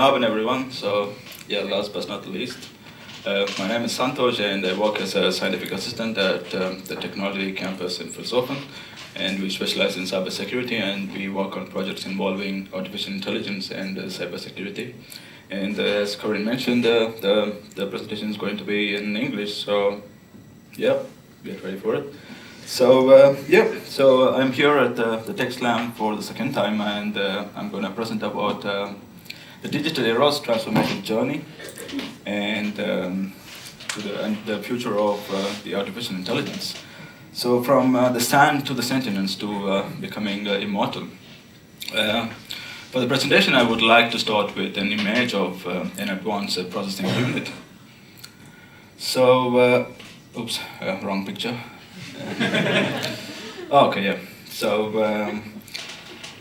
Marvin, everyone. So, yeah, last but not least, my name is Santhosh, and I work as a scientific assistant at the technology campus in Philosophen, and we specialize in cybersecurity, and we work on projects involving artificial intelligence and cybersecurity. And as Corinne mentioned, the presentation is going to be in English, so yeah, get ready for it. So so I'm here at the Tech Slam for the second time, and I'm going to present about the digital era's transformation journey and the future of the artificial intelligence. So from the sand to the sentience to becoming immortal. For the presentation, I would like to start with an image of an advanced processing unit. So, oops, wrong picture. Okay, yeah. So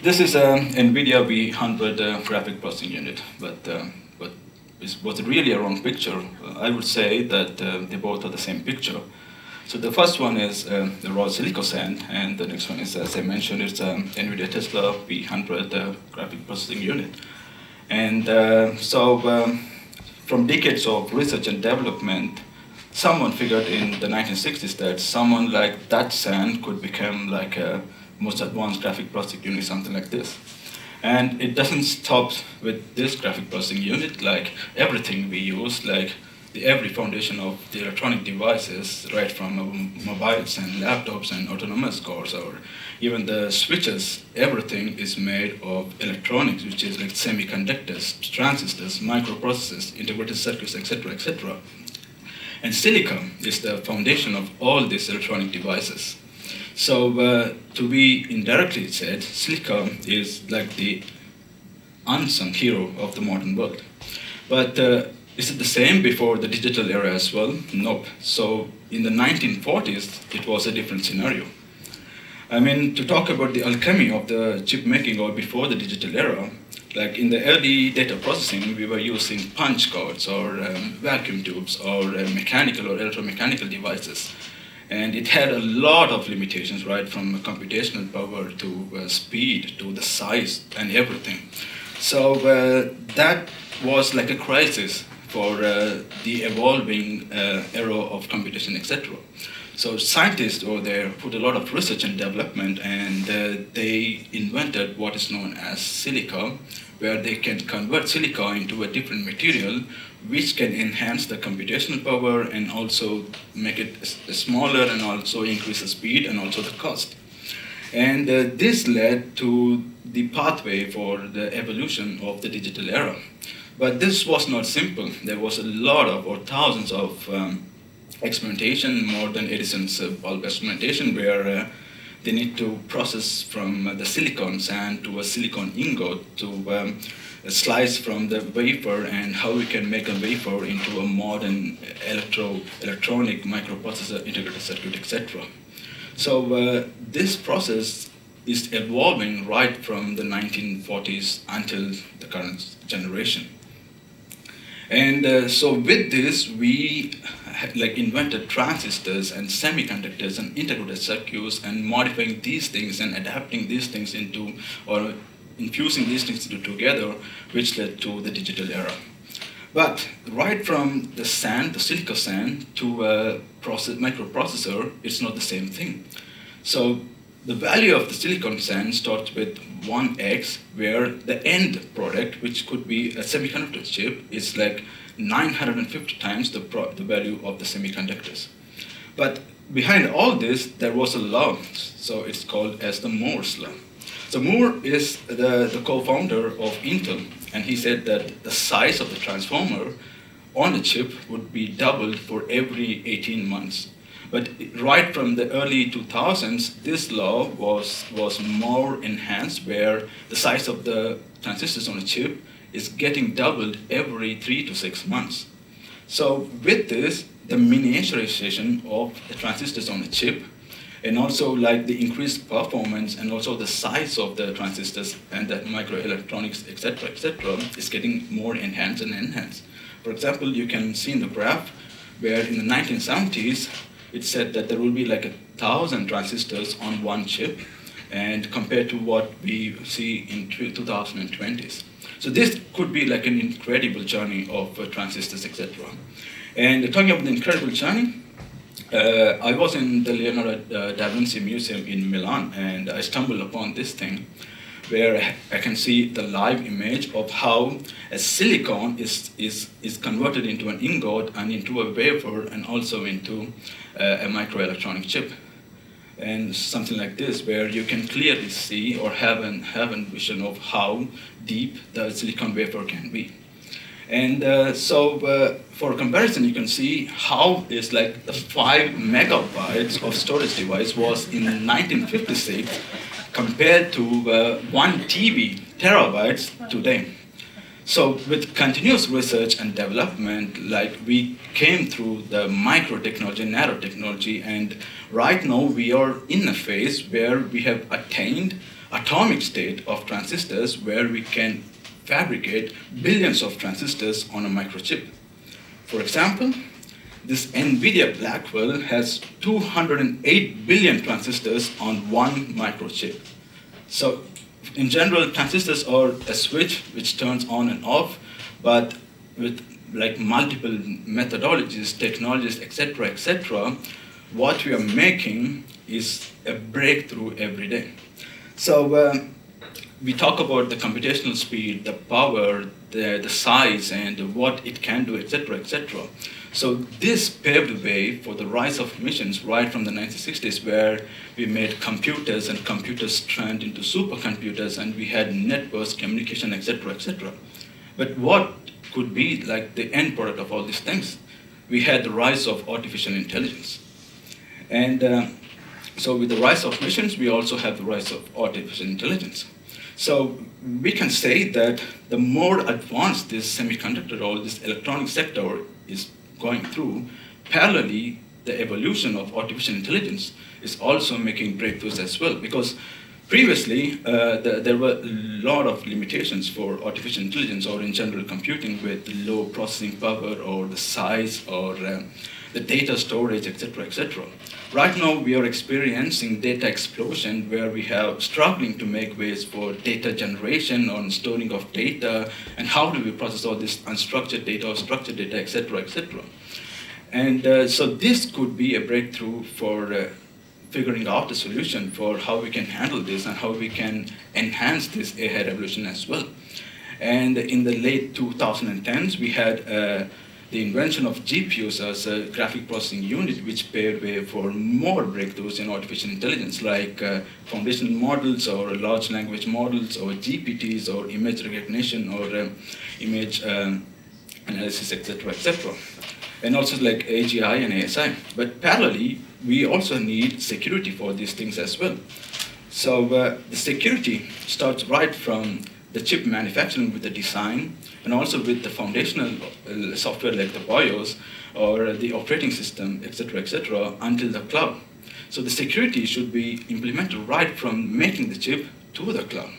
this is an NVIDIA V100 graphic processing unit, but was it really a wrong picture? I would say that they both are the same picture. So the first one is the raw silica sand, and the next one is, as I mentioned, it's NVIDIA Tesla V100 graphic processing unit. And from decades of research and development, someone figured in the 1960s that someone like that sand could become like a most advanced graphic processing unit, something like this. And it doesn't stop with this graphic processing unit, like everything we use, like every foundation of the electronic devices, right from mobiles and laptops and autonomous cars, or even the switches, everything is made of electronics, which is like semiconductors, transistors, microprocessors, integrated circuits, etc., etc. And silicon is the foundation of all these electronic devices. So to be indirectly said, silicon is like the unsung hero of the modern world. But is it the same before the digital era as well? Nope. So in the 1940s, it was a different scenario. I mean, to talk about the alchemy of the chip making or before the digital era, like in the early data processing, we were using punch cards or vacuum tubes or mechanical or electromechanical devices. And it had a lot of limitations, right, from computational power to speed to the size and everything. So that was like a crisis for the evolving era of computation, etc. So scientists over there put a lot of research and development, and they invented what is known as silica, where they can convert silica into a different material which can enhance the computational power and also make it smaller and also increase the speed and also the cost. And this led to the pathway for the evolution of the digital era. But this was not simple. There was a lot of, or thousands of experimentation, more than Edison's bulb experimentation, where they need to process from the silicon sand to a silicon ingot to slice from the wafer, and how we can make a wafer into a modern electronic microprocessor, integrated circuit, etc. So this process is evolving right from the 1940s until the current generation. And so with this, we invented transistors and semiconductors and integrated circuits and modifying these things and adapting these things into, or infusing these things together, which led to the digital era. But right from the sand, the silica sand, to a microprocessor, it's not the same thing. So the value of the silicon sand starts with 1x, where the end product, which could be a semiconductor chip, is like 950 times the value of the semiconductors. But behind all this, there was a law, so it's called as the Moore's law. So Moore is the co-founder of Intel, and he said that the size of the transformer on the chip would be doubled for every 18 months. But right from the early 2000s, this law was more enhanced, where the size of the transistors on a chip is getting doubled every 3 to 6 months. So with this, the miniaturization of the transistors on a chip, and also like the increased performance and also the size of the transistors and the microelectronics, etc., is getting more enhanced and enhanced. For example, you can see in the graph where in the 1970s, it said that there will be like 1,000 transistors on one chip, and compared to what we see in 2020s. So this could be like an incredible journey of transistors, etc. And talking about the incredible journey, I was in the Leonardo da Vinci Museum in Milan, and I stumbled upon this thing where I can see the live image of how a silicon is converted into an ingot and into a wafer and also into a microelectronic chip. And something like this, where you can clearly see or have a vision of how deep the silicon wafer can be. And for comparison, you can see how is like the 5 megabytes of storage device was in 1956 compared to 1 TB terabytes today. So with continuous research and development, like we came through the micro technology, nano technology, and right now we are in a phase where we have attained atomic state of transistors where we can fabricate billions of transistors on a microchip. For example, this NVIDIA Blackwell has 208 billion transistors on one microchip. So in general, transistors are a switch which turns on and off, but with like multiple methodologies, technologies, etc., what we are making is a breakthrough every day. So we talk about the computational speed, the power, the size, and what it can do, etc. So this paved the way for the rise of machines right from the 1960s, where we made computers and computers turned into supercomputers, and we had networks, communication, etc. But what could be like the end product of all these things? We had the rise of artificial intelligence. And so with the rise of machines, we also have the rise of artificial intelligence. So we can say that the more advanced this semiconductor or this electronic sector is going through, parallelly, the evolution of artificial intelligence is also making breakthroughs as well. Because previously, there were a lot of limitations for artificial intelligence or in general computing with low processing power or the size or the data storage, etc. Right now, we are experiencing data explosion where we have struggling to make ways for data generation or storing of data, and how do we process all this unstructured data or structured data, etc. And so this could be a breakthrough for figuring out a solution for how we can handle this and how we can enhance this AI revolution as well. And in the late 2010s, we had the invention of GPUs as a graphic processing unit, which paved way for more breakthroughs in artificial intelligence, like foundational models or large language models or GPTs or image recognition or image analysis, etc. And also like AGI and ASI. But parallelly, we also need security for these things as well. So the security starts right from the chip manufacturing with the design, and also with the foundational software like the BIOS or the operating system, etc., until the cloud. So the security should be implemented right from making the chip to the cloud.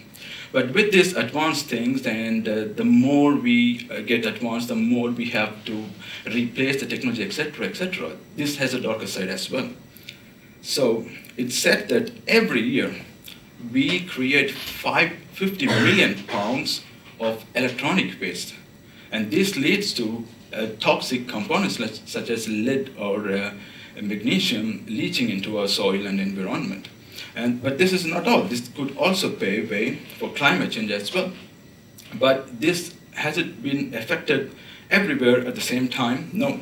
But with these advanced things, and the more we get advanced, the more we have to replace the technology, etc. This has a darker side as well. So it's said that every year we create 50 million pounds of electronic waste. And this leads to toxic components such as lead or magnesium leaching into our soil and environment. But this is not all. This could also pave way for climate change as well. But this hasn't been affected everywhere at the same time? No.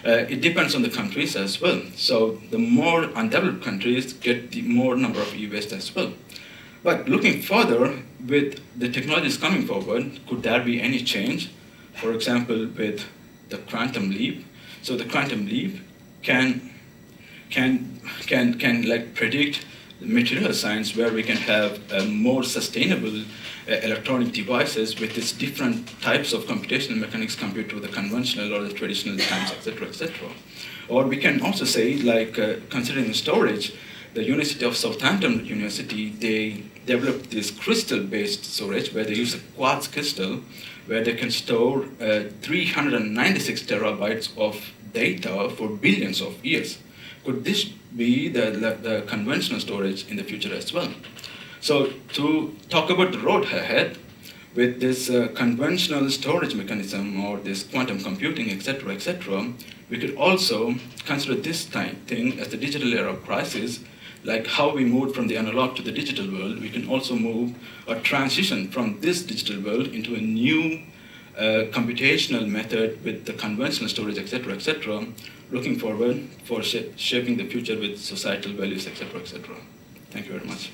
It depends on the countries as well. So the more undeveloped countries get the more number of e-waste as well. But looking further, with the technologies coming forward, could there be any change? For example, with the quantum leap. So the quantum leap can like predict material science, where we can have more sustainable electronic devices with its different types of computational mechanics compared to the conventional or the traditional times, etc. Or we can also say, like considering storage, the University of Southampton University, they developed this crystal-based storage where they use a quartz crystal where they can store 396 terabytes of data for billions of years. Could this be the conventional storage in the future as well? So to talk about the road ahead, with this conventional storage mechanism or this quantum computing, etc., we could also consider this thing as the digital era crisis, like how we moved from the analog to the digital world. We can also move or transition from this digital world into a new computational method with the conventional storage, etc., looking forward for shaping the future with societal values, etc. Thank you very much.